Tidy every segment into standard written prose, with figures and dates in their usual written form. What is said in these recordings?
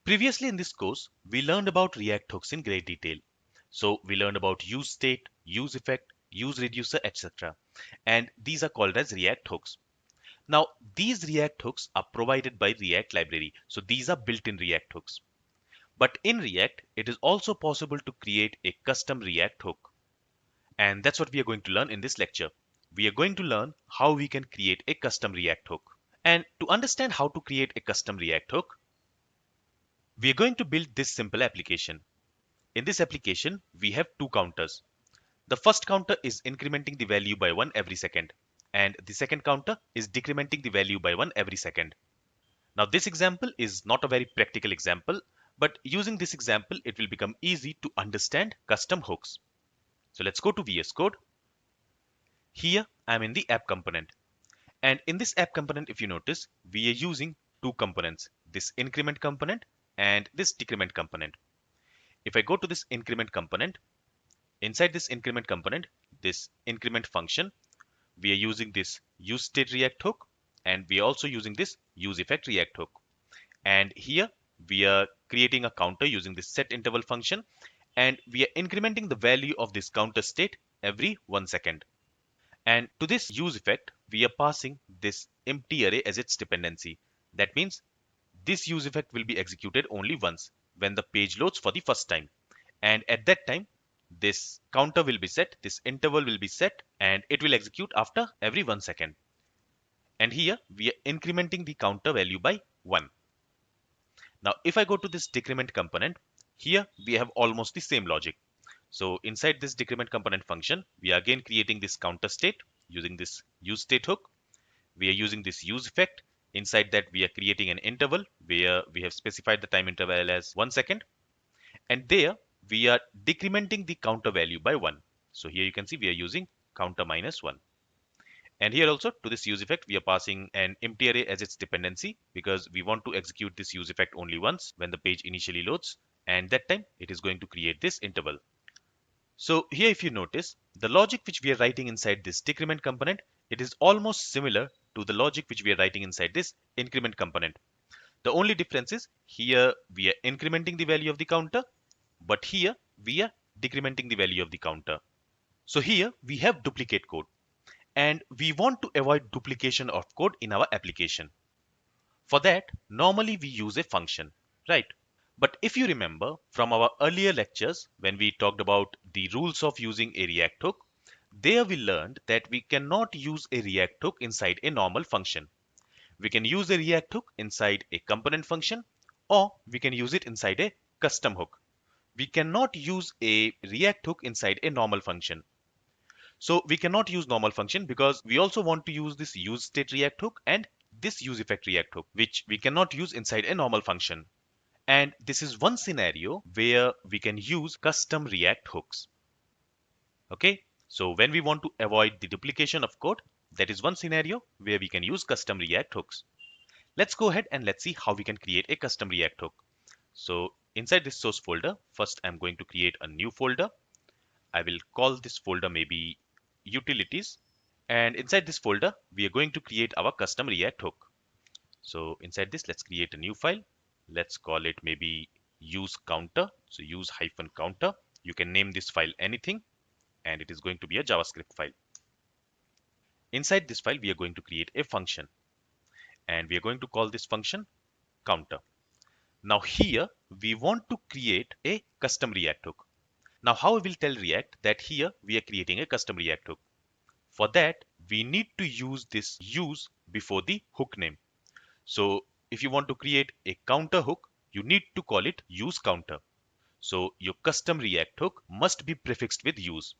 Previously in this course, we learned about React hooks in great detail. So we learned about use state, use effect, use reducer, etc. And these are called as React hooks. Now, these React hooks are provided by React library. So these are built-in React hooks. But in React, it is also possible to create a custom React hook. And that's what we are going to learn in this lecture. We are going to learn how we can create a custom React hook. And to understand how to create a custom React hook, we are going to build this simple application. In this application, we have two counters. The first counter is incrementing the value by 1 every second, and the second counter is decrementing the value by 1 every second. Now, this example is not a very practical example, but using this example, it will become easy to understand custom hooks. So let's go to VS Code. Here, I'm in the app component. And in this app component, if you notice, we are using two components, this increment component and this decrement component. If I go to this increment component, inside this increment component, this increment function, we are using this useState React hook, and we are also using this useEffect React hook. And here we are creating a counter using this setInterval function, and we are incrementing the value of this counter state every 1 second. And to this useEffect, we are passing this empty array as its dependency. That means this useEffect will be executed only once, when the page loads for the first time. And at that time, this counter will be set, this interval will be set, and it will execute after every 1 second. And here we are incrementing the counter value by 1. Now, if I go to this decrement component, here we have almost the same logic. So inside this decrement component function, we are again creating this counter state using this useState hook. We are using this useEffect. Inside that, we are creating an interval where we have specified the time interval as 1 second. And there we are decrementing the counter value by 1. So here you can see we are using counter minus 1. And here also to this useEffect, we are passing an empty array as its dependency because we want to execute this useEffect only once when the page initially loads. And that time it is going to create this interval. So here if you notice, the logic which we are writing inside this decrement component, it is almost similar to the logic which we are writing inside this increment component. The only difference is here we are incrementing the value of the counter, but here we are decrementing the value of the counter. So here we have duplicate code, and we want to avoid duplication of code in our application. For that, normally we use a function, right? But if you remember from our earlier lectures when we talked about the rules of using a React hook, there we learned that we cannot use a React hook inside a normal function. We can use a React hook inside a component function, or we can use it inside a custom hook. We cannot use a React hook inside a normal function. So we cannot use normal function because we also want to use this useState React hook and this useEffect React hook, which we cannot use inside a normal function. And this is one scenario where we can use custom React hooks. Okay, so when we want to avoid the duplication of code, that is one scenario where we can use custom React hooks. Let's go ahead and let's see how we can create a custom React hook. So inside this source folder, first I'm going to create a new folder. I will call this folder maybe utilities. And inside this folder, we are going to create our custom React hook. So inside this, let's create a new file. Let's call it maybe use counter. So use hyphen counter. You can name this file anything, and it is going to be a JavaScript file. Inside this file, we are going to create a function, and we are going to call this function counter. Now here, we want to create a custom React hook. Now how we will tell React that here we are creating a custom React hook? For that, we need to use this use before the hook name. So if you want to create a counter hook, you need to call it use counter. So your custom React hook must be prefixed with use.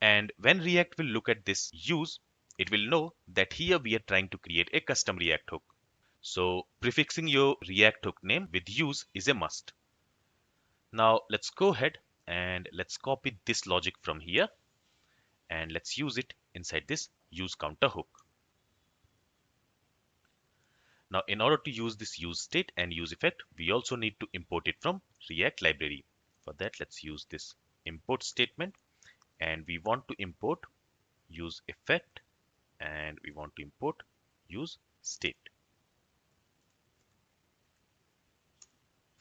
And when React will look at this use, it will know that here we are trying to create a custom React hook. So prefixing your React hook name with use is a must. Now let's go ahead and let's copy this logic from here and let's use it inside this use counter hook. Now in order to use this use state and use effect, we also need to import it from React library. For that, let's use this import statement, and we want to import use effect and we want to import use state.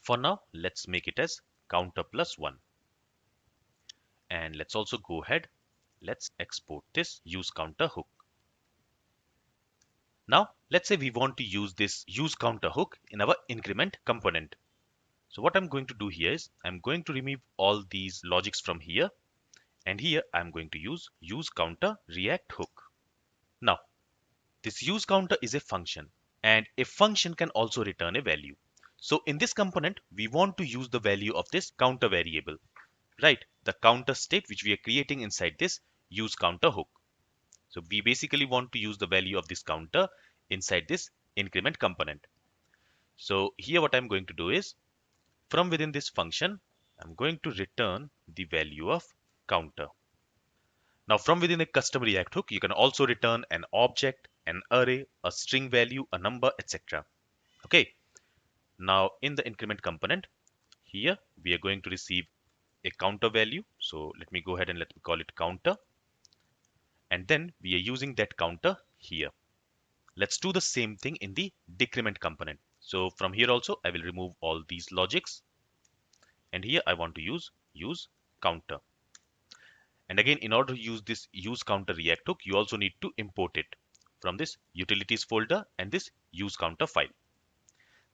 For now, let's make it as counter plus 1. And let's also go ahead. Let's export this use counter hook. Now, let's say we want to use this use counter hook in our increment component. So what I'm going to do here is I'm going to remove all these logics from here. And here I'm going to use counter react hook. Now, this use counter is a function, and a function can also return a value. So in this component, we want to use the value of this counter variable, right? The counter state which we are creating inside this use counter hook. So we basically want to use the value of this counter inside this increment component. So here what I'm going to do is, from within this function, I'm going to return the value of counter. Now from within a custom React hook, you can also return an object, an array, a string value, a number, etc. Okay. Now in the increment component, here we are going to receive a counter value. So let me go ahead and let me call it counter. And then we are using that counter here. Let's do the same thing in the decrement component. So from here also, I will remove all these logics. And here I want to use counter. And again, in order to use this use counter React hook, you also need to import it from this utilities folder and this use counter file.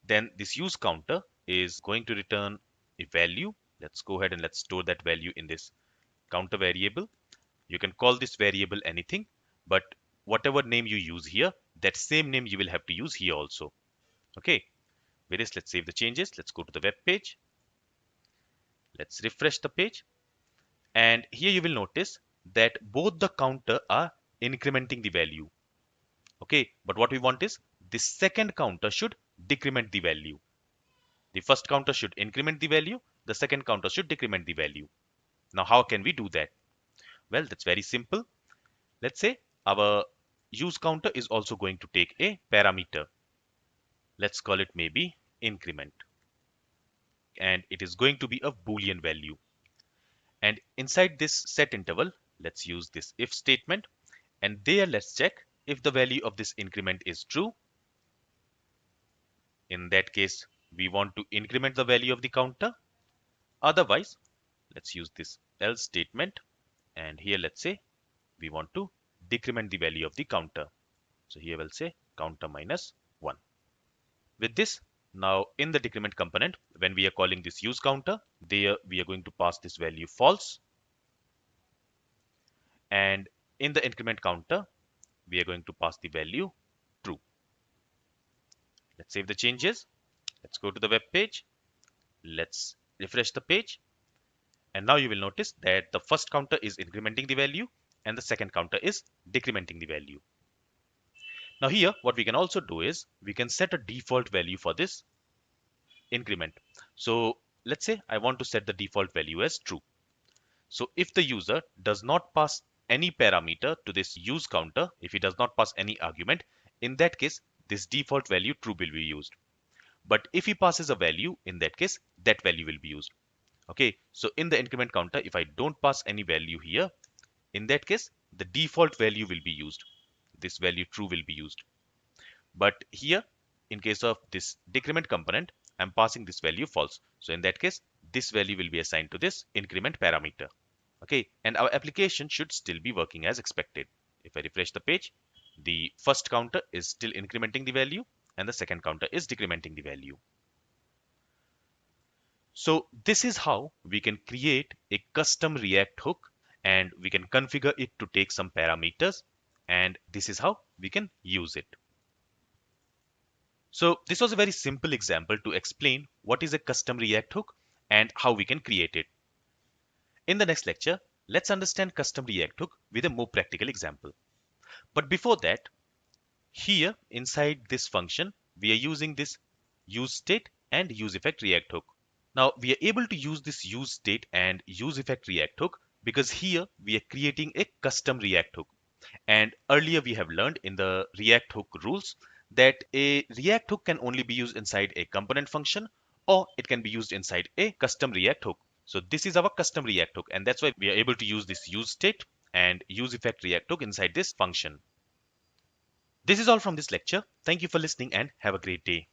Then this use counter is going to return a value. Let's go ahead and let's store that value in this counter variable. You can call this variable anything, but whatever name you use here, that same name you will have to use here also. Okay. With this, let's save the changes. Let's go to the web page. Let's refresh the page. And here you will notice that both the counter are incrementing the value. Okay, but what we want is this second counter should decrement the value. The first counter should increment the value. The second counter should decrement the value. Now, how can we do that? Well, that's very simple. Let's say our use counter is also going to take a parameter. Let's call it maybe increment. And it is going to be a Boolean value. And inside this set interval, let's use this if statement. And there, let's check if the value of this increment is true. In that case, we want to increment the value of the counter. Otherwise, let's use this else statement. And here, let's say we want to decrement the value of the counter. So here we'll say counter minus 1. With this, now in the decrement component, when we are calling this use counter, there we are going to pass this value false. And in the increment counter, we are going to pass the value true. Let's save the changes. Let's go to the web page. Let's refresh the page. And now you will notice that the first counter is incrementing the value and the second counter is decrementing the value. Now here, what we can also do is we can set a default value for this increment. So let's say I want to set the default value as true. So if the user does not pass any parameter to this use counter, if he does not pass any argument, in that case, this default value true will be used. But if he passes a value, in that case, that value will be used. Okay, so in the increment counter, if I don't pass any value here, in that case, the default value will be used. This value true will be used. But here, in case of this decrement component, I'm passing this value false. So in that case, this value will be assigned to this increment parameter. Okay, and our application should still be working as expected. If I refresh the page, the first counter is still incrementing the value and the second counter is decrementing the value. So this is how we can create a custom React hook and we can configure it to take some parameters, and this is how we can use it. So this was a very simple example to explain what is a custom React hook and how we can create it. In the next lecture, let's understand custom React hook with a more practical example. But before that, here inside this function, we are using this use state and use effect React hook. Now we are able to use this use state and use effect React hook because here we are creating a custom React hook. And earlier we have learned in the React hook rules that a React hook can only be used inside a component function or it can be used inside a custom React hook. So this is our custom React hook, and that's why we are able to use this use state and use effect React hook inside this function. This is all from this lecture. Thank you for listening and have a great day.